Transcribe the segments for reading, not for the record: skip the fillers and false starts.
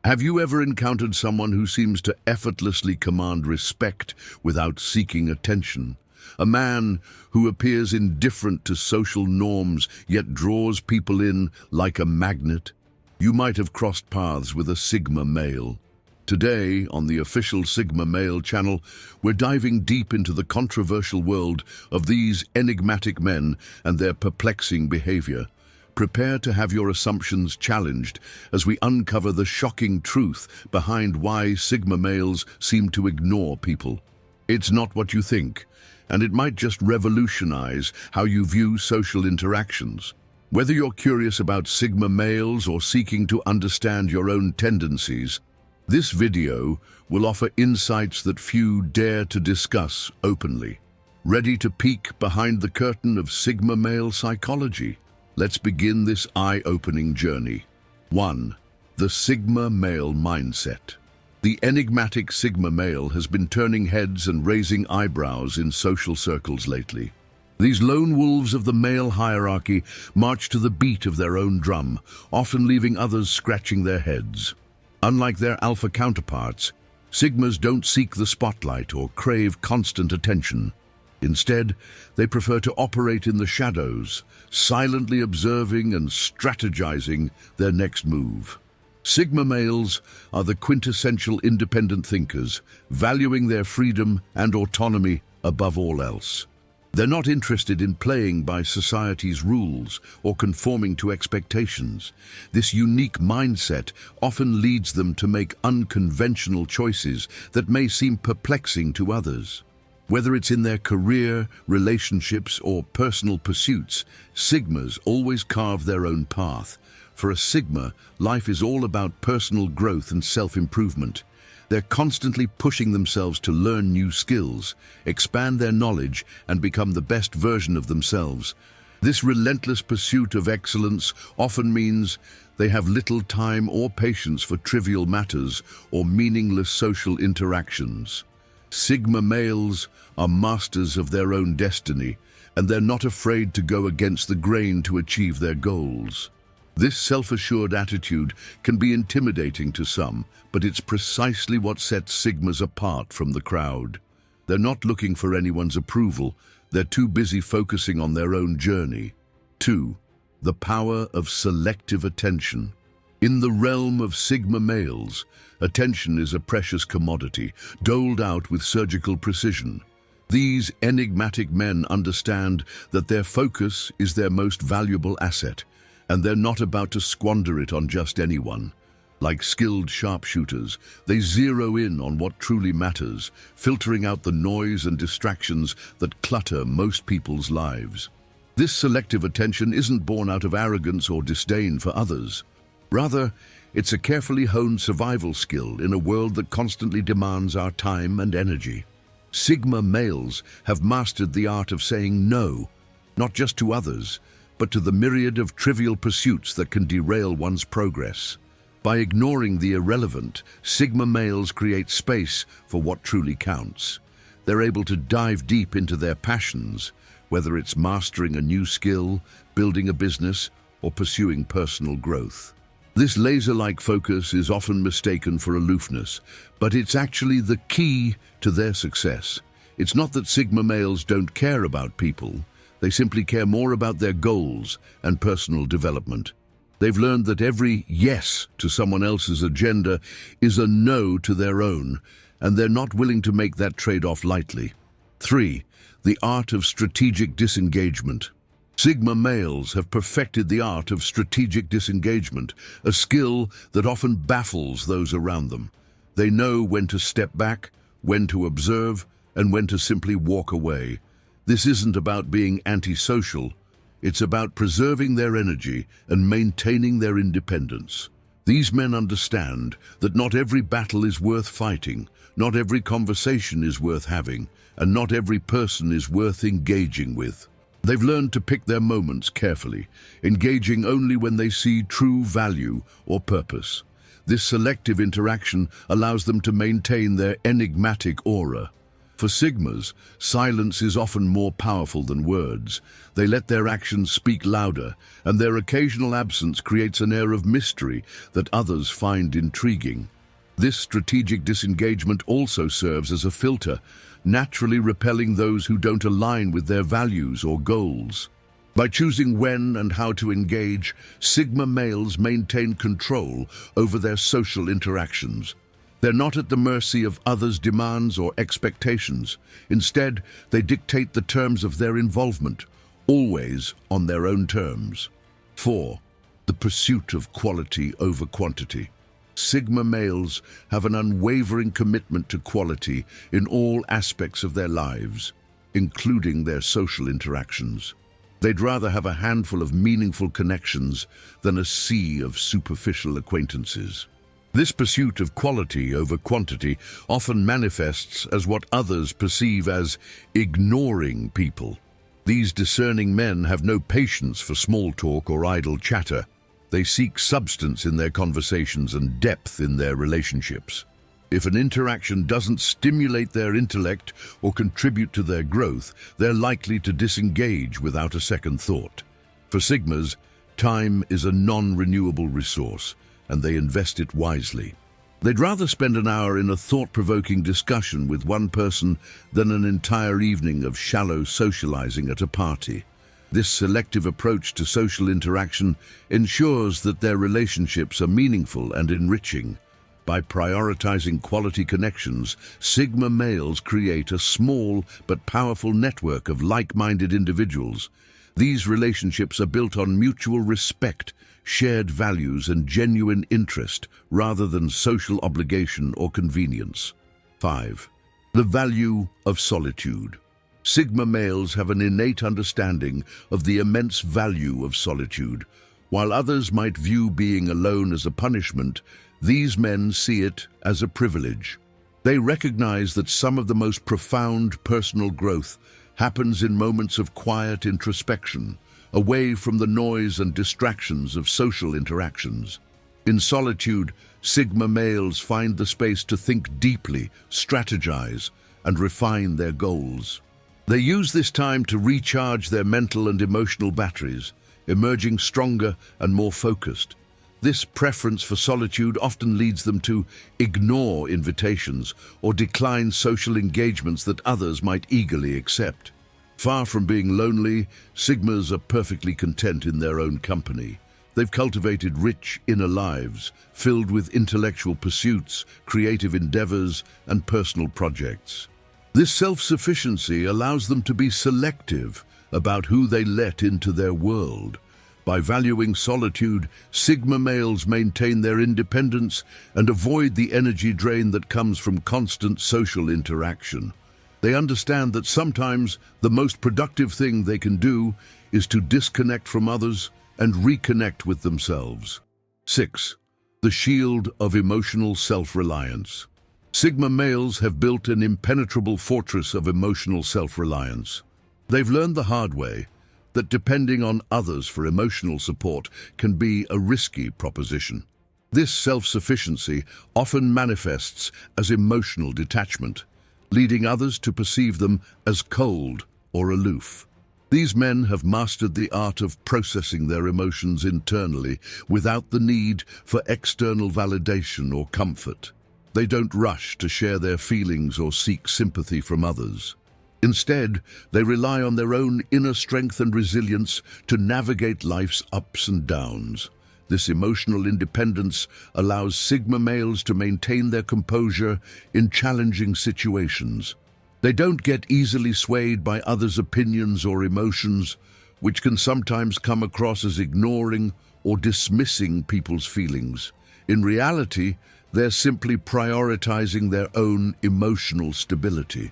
Have you ever encountered someone who seems to effortlessly command respect without seeking attention? A man who appears indifferent to social norms yet draws people in like a magnet? You might have crossed paths with a Sigma male. Today, on the official Sigma Male channel, we're diving deep into the controversial world of these enigmatic men and their perplexing behavior. Prepare to have your assumptions challenged as we uncover the shocking truth behind why Sigma males seem to ignore people. It's not what you think, and it might just revolutionize how you view social interactions. Whether you're curious about Sigma males or seeking to understand your own tendencies, this video will offer insights that few dare to discuss openly. Ready to peek behind the curtain of Sigma male psychology? Let's begin this eye-opening journey. 1. The Sigma male mindset. The enigmatic Sigma male has been turning heads and raising eyebrows in social circles lately. These lone wolves of the male hierarchy march to the beat of their own drum, often leaving others scratching their heads. Unlike their alpha counterparts, Sigmas don't seek the spotlight or crave constant attention. Instead, they prefer to operate in the shadows, silently observing and strategizing their next move. Sigma males are the quintessential independent thinkers, valuing their freedom and autonomy above all else. They're not interested in playing by society's rules or conforming to expectations. This unique mindset often leads them to make unconventional choices that may seem perplexing to others. Whether it's in their career, relationships, or personal pursuits, Sigmas always carve their own path. For a Sigma, life is all about personal growth and self-improvement. They're constantly pushing themselves to learn new skills, expand their knowledge, and become the best version of themselves. This relentless pursuit of excellence often means they have little time or patience for trivial matters or meaningless social interactions. Sigma males are masters of their own destiny, and they're not afraid to go against the grain to achieve their goals. This self-assured attitude can be intimidating to some, but it's precisely what sets Sigmas apart from the crowd. They're not looking for anyone's approval. They're too busy focusing on their own journey. 2. The power of selective attention. In the realm of Sigma males, attention is a precious commodity, doled out with surgical precision. These enigmatic men understand that their focus is their most valuable asset, and they're not about to squander it on just anyone. Like skilled sharpshooters, they zero in on what truly matters, filtering out the noise and distractions that clutter most people's lives. This selective attention isn't born out of arrogance or disdain for others. Rather, it's a carefully honed survival skill in a world that constantly demands our time and energy. Sigma males have mastered the art of saying no, not just to others, but to the myriad of trivial pursuits that can derail one's progress. By ignoring the irrelevant, Sigma males create space for what truly counts. They're able to dive deep into their passions, whether it's mastering a new skill, building a business, or pursuing personal growth. This laser-like focus is often mistaken for aloofness, but it's actually the key to their success. It's not that Sigma males don't care about people. They simply care more about their goals and personal development. They've learned that every yes to someone else's agenda is a no to their own, and they're not willing to make that trade-off lightly. 3. The art of strategic disengagement. Sigma males have perfected the art of strategic disengagement, a skill that often baffles those around them. They know when to step back, when to observe, and when to simply walk away. This isn't about being antisocial. It's about preserving their energy and maintaining their independence. These men understand that not every battle is worth fighting, not every conversation is worth having, and not every person is worth engaging with. They've learned to pick their moments carefully, engaging only when they see true value or purpose. This selective interaction allows them to maintain their enigmatic aura. For Sigmas, silence is often more powerful than words. They let their actions speak louder, and their occasional absence creates an air of mystery that others find intriguing. This strategic disengagement also serves as a filter, naturally repelling those who don't align with their values or goals. By choosing when and how to engage, Sigma males maintain control over their social interactions. They're not at the mercy of others' demands or expectations. Instead, they dictate the terms of their involvement, always on their own terms. 4. The pursuit of quality over quantity. Sigma males have an unwavering commitment to quality in all aspects of their lives, including their social interactions. They'd rather have a handful of meaningful connections than a sea of superficial acquaintances. This pursuit of quality over quantity often manifests as what others perceive as ignoring people. These discerning men have no patience for small talk or idle chatter. They seek substance in their conversations and depth in their relationships. If an interaction doesn't stimulate their intellect or contribute to their growth, they're likely to disengage without a second thought. For Sigmas, time is a non-renewable resource, and they invest it wisely. They'd rather spend an hour in a thought-provoking discussion with one person than an entire evening of shallow socializing at a party. This selective approach to social interaction ensures that their relationships are meaningful and enriching. By prioritizing quality connections, Sigma males create a small but powerful network of like-minded individuals. These relationships are built on mutual respect, shared values, and genuine interest, rather than social obligation or convenience. 5. The value of solitude. Sigma males have an innate understanding of the immense value of solitude. While others might view being alone as a punishment, these men see it as a privilege. They recognize that some of the most profound personal growth happens in moments of quiet introspection, away from the noise and distractions of social interactions. In solitude, Sigma males find the space to think deeply, strategize, and refine their goals. They use this time to recharge their mental and emotional batteries, emerging stronger and more focused. This preference for solitude often leads them to ignore invitations or decline social engagements that others might eagerly accept. Far from being lonely, Sigmas are perfectly content in their own company. They've cultivated rich inner lives, filled with intellectual pursuits, creative endeavors, and personal projects. This self-sufficiency allows them to be selective about who they let into their world. By valuing solitude, Sigma males maintain their independence and avoid the energy drain that comes from constant social interaction. They understand that sometimes the most productive thing they can do is to disconnect from others and reconnect with themselves. 6. The shield of emotional self-reliance. Sigma males have built an impenetrable fortress of emotional self-reliance. They've learned the hard way that depending on others for emotional support can be a risky proposition. This self-sufficiency often manifests as emotional detachment, leading others to perceive them as cold or aloof. These men have mastered the art of processing their emotions internally without the need for external validation or comfort. They don't rush to share their feelings or seek sympathy from others. Instead, they rely on their own inner strength and resilience to navigate life's ups and downs. This emotional independence allows Sigma males to maintain their composure in challenging situations. They don't get easily swayed by others' opinions or emotions, which can sometimes come across as ignoring or dismissing people's feelings. In reality, they're simply prioritizing their own emotional stability.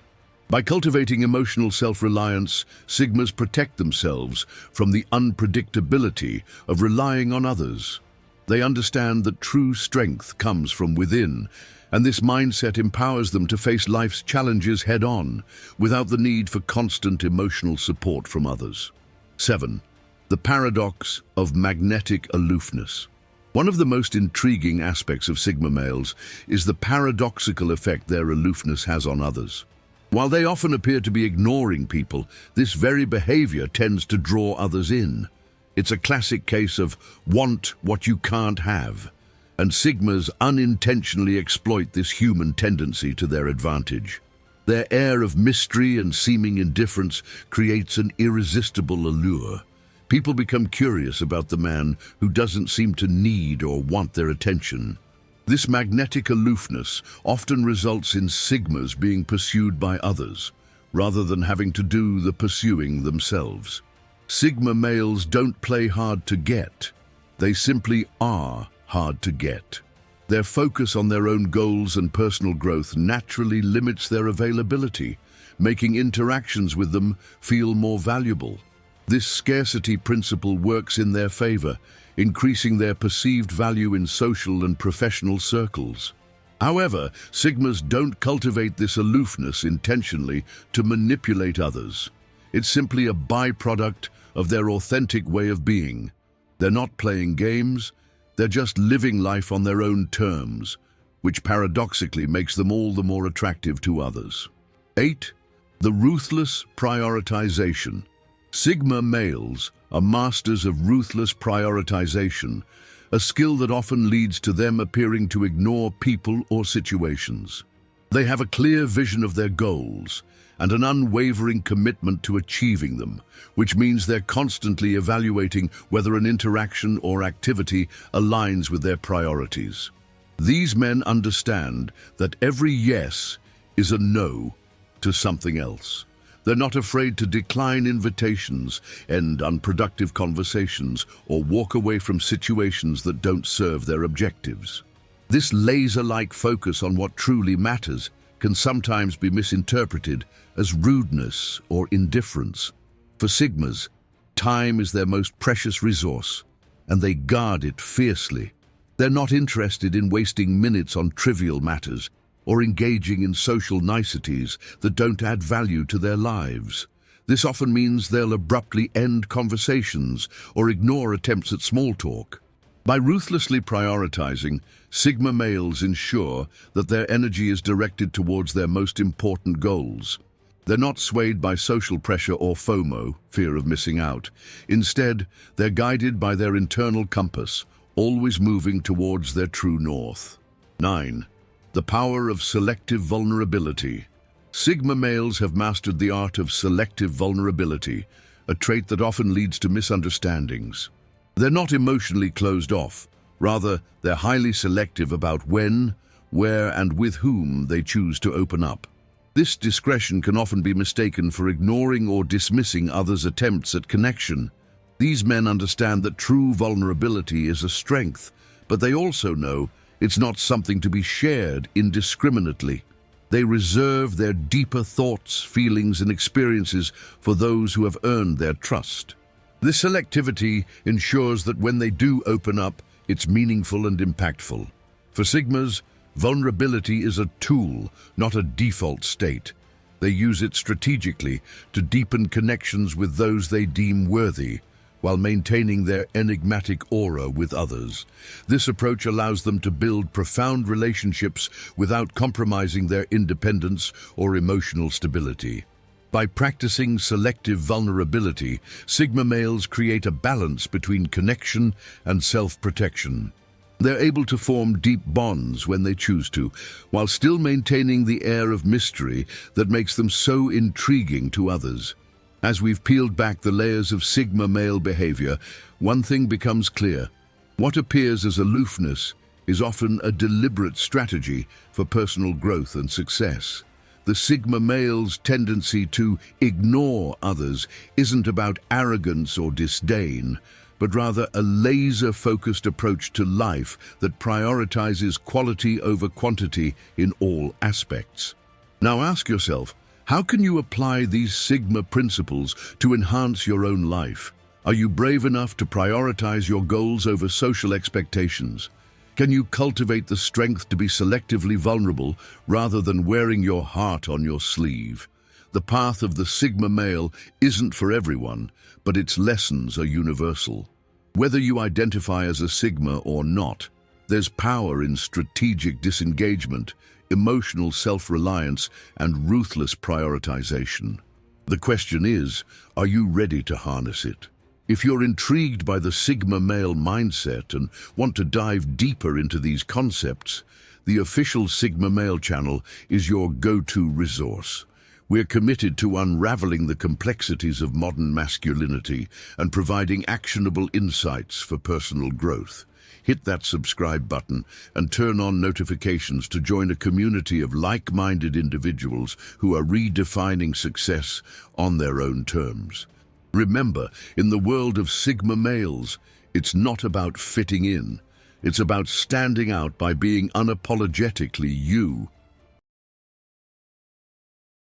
By cultivating emotional self-reliance, Sigmas protect themselves from the unpredictability of relying on others. They understand that true strength comes from within, and this mindset empowers them to face life's challenges head-on, without the need for constant emotional support from others. 7. The paradox of magnetic aloofness. One of the most intriguing aspects of Sigma males is the paradoxical effect their aloofness has on others. While they often appear to be ignoring people, this very behavior tends to draw others in. It's a classic case of want what you can't have, and Sigmas unintentionally exploit this human tendency to their advantage. Their air of mystery and seeming indifference creates an irresistible allure. People become curious about the man who doesn't seem to need or want their attention. This magnetic aloofness often results in Sigmas being pursued by others, rather than having to do the pursuing themselves. Sigma males don't play hard to get. They simply are hard to get. Their focus on their own goals and personal growth naturally limits their availability, making interactions with them feel more valuable. This scarcity principle works in their favor, increasing their perceived value in social and professional circles. However, Sigmas don't cultivate this aloofness intentionally to manipulate others. It's simply a byproduct of their authentic way of being. They're not playing games, they're just living life on their own terms, which paradoxically makes them all the more attractive to others. 8. The ruthless prioritization. Sigma males are masters of ruthless prioritization, a skill that often leads to them appearing to ignore people or situations. They have a clear vision of their goals and an unwavering commitment to achieving them, which means they're constantly evaluating whether an interaction or activity aligns with their priorities. These men understand that every yes is a no to something else. They're not afraid to decline invitations, end unproductive conversations, or walk away from situations that don't serve their objectives. This laser-like focus on what truly matters can sometimes be misinterpreted as rudeness or indifference. For Sigmas, time is their most precious resource, and they guard it fiercely. They're not interested in wasting minutes on trivial matters or engaging in social niceties that don't add value to their lives. This often means they'll abruptly end conversations or ignore attempts at small talk. By ruthlessly prioritizing, Sigma males ensure that their energy is directed towards their most important goals. They're not swayed by social pressure or FOMO, fear of missing out. Instead, they're guided by their internal compass, always moving towards their true north. 9. The power of selective vulnerability. Sigma males have mastered the art of selective vulnerability, a trait that often leads to misunderstandings. They're not emotionally closed off. Rather, they're highly selective about when, where, and with whom they choose to open up. This discretion can often be mistaken for ignoring or dismissing others' attempts at connection. These men understand that true vulnerability is a strength, but they also know it's not something to be shared indiscriminately. They reserve their deeper thoughts, feelings, and experiences for those who have earned their trust. This selectivity ensures that when they do open up, it's meaningful and impactful. For Sigmas, vulnerability is a tool, not a default state. They use it strategically to deepen connections with those they deem worthy, while maintaining their enigmatic aura with others. This approach allows them to build profound relationships without compromising their independence or emotional stability. By practicing selective vulnerability, Sigma males create a balance between connection and self-protection. They're able to form deep bonds when they choose to, while still maintaining the air of mystery that makes them so intriguing to others. As we've peeled back the layers of Sigma male behavior, one thing becomes clear. What appears as aloofness is often a deliberate strategy for personal growth and success. The Sigma male's tendency to ignore others isn't about arrogance or disdain, but rather a laser-focused approach to life that prioritizes quality over quantity in all aspects. Now ask yourself, how can you apply these Sigma principles to enhance your own life? Are you brave enough to prioritize your goals over social expectations? Can you cultivate the strength to be selectively vulnerable rather than wearing your heart on your sleeve? The path of the Sigma male isn't for everyone, but its lessons are universal. Whether you identify as a Sigma or not, there's power in strategic disengagement, emotional self-reliance, and ruthless prioritization. The question is, are you ready to harness it? If you're intrigued by the Sigma male mindset and want to dive deeper into these concepts, the official Sigma Male channel is your go-to resource. We're committed to unraveling the complexities of modern masculinity and providing actionable insights for personal growth. Hit that subscribe button and turn on notifications to join a community of like-minded individuals who are redefining success on their own terms. Remember, in the world of Sigma males, it's not about fitting in. It's about standing out by being unapologetically you.